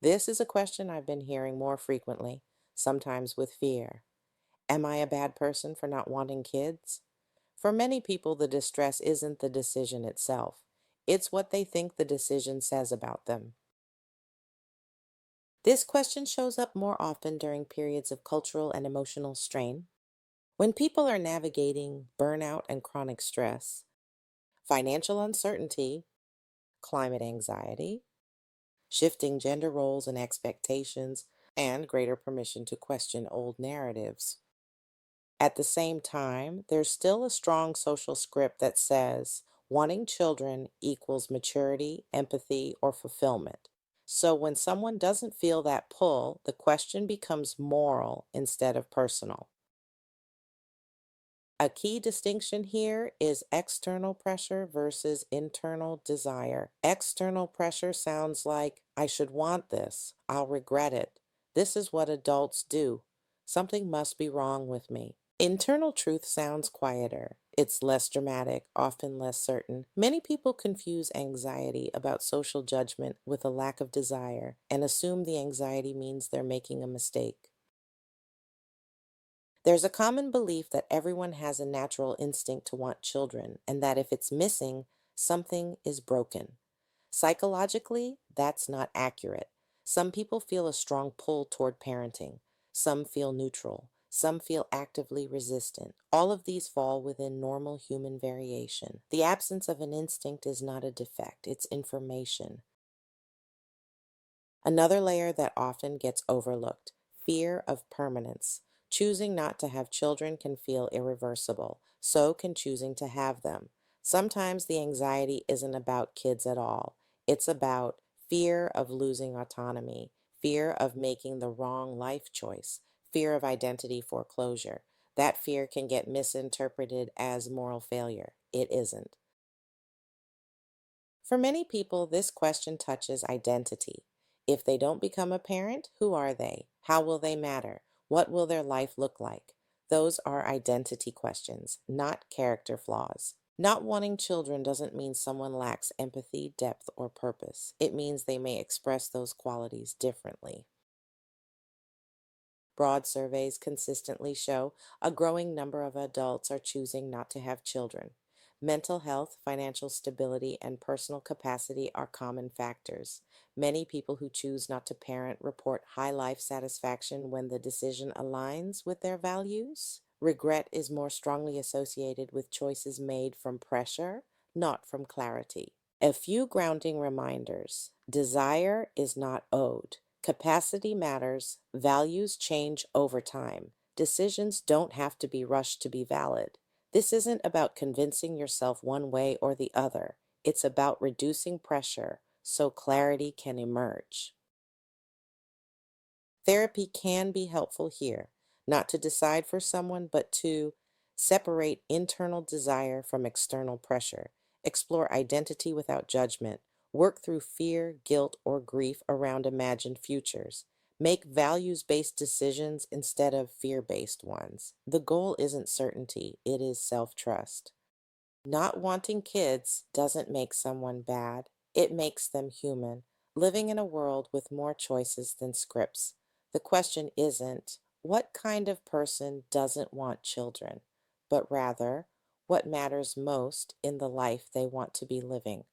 This is a question I've been hearing more frequently, sometimes with fear. Am I a bad person for not wanting kids? For many people, the distress isn't the decision itself, it's what they think the decision says about them. This question shows up more often during periods of cultural and emotional strain, when people are navigating burnout and chronic stress, financial uncertainty, climate anxiety, shifting gender roles and expectations, and greater permission to question old narratives. At the same time, there's still a strong social script that says wanting children equals maturity, empathy, or fulfillment. So when someone doesn't feel that pull, the question becomes moral instead of personal. A key distinction here is external pressure versus internal desire. External pressure sounds like, I should want this, I'll regret it. This is what adults do. Something must be wrong with me. Internal truth sounds quieter. It's less dramatic, often less certain. Many people confuse anxiety about social judgment with a lack of desire and assume the anxiety means they're making a mistake. There's a common belief that everyone has a natural instinct to want children, and that if it's missing, something is broken. Psychologically, that's not accurate. Some people feel a strong pull toward parenting. Some feel neutral. Some feel actively resistant. All of these fall within normal human variation. The absence of an instinct is not a defect, it's information. Another layer that often gets overlooked: fear of permanence. Choosing not to have children can feel irreversible. So can choosing to have them. Sometimes the anxiety isn't about kids at all. It's about fear of losing autonomy, fear of making the wrong life choice, fear of identity foreclosure. That fear can get misinterpreted as moral failure. It isn't. For many people, this question touches identity. If they don't become a parent, who are they? How will they matter? What will their life look like? Those are identity questions, not character flaws. Not wanting children doesn't mean someone lacks empathy, depth, or purpose. It means they may express those qualities differently. Broad surveys consistently show a growing number of adults are choosing not to have children. Mental health, financial stability, and personal capacity are common factors. Many people who choose not to parent report high life satisfaction when the decision aligns with their values. Regret is more strongly associated with choices made from pressure, not from clarity. A few grounding reminders: desire is not owed. Capacity matters. Values change over time. Decisions don't have to be rushed to be valid. This isn't about convincing yourself one way or the other. It's about reducing pressure so clarity can emerge. Therapy can be helpful here, not to decide for someone, but to separate internal desire from external pressure, explore identity without judgment, work through fear, guilt, or grief around imagined futures, make values based decisions instead of fear based ones. The goal isn't certainty, it is self trust. Not wanting kids doesn't make someone bad, it makes them human, living in a world with more choices than scripts. The question isn't, what kind of person doesn't want children, but rather, what matters most in the life they want to be living.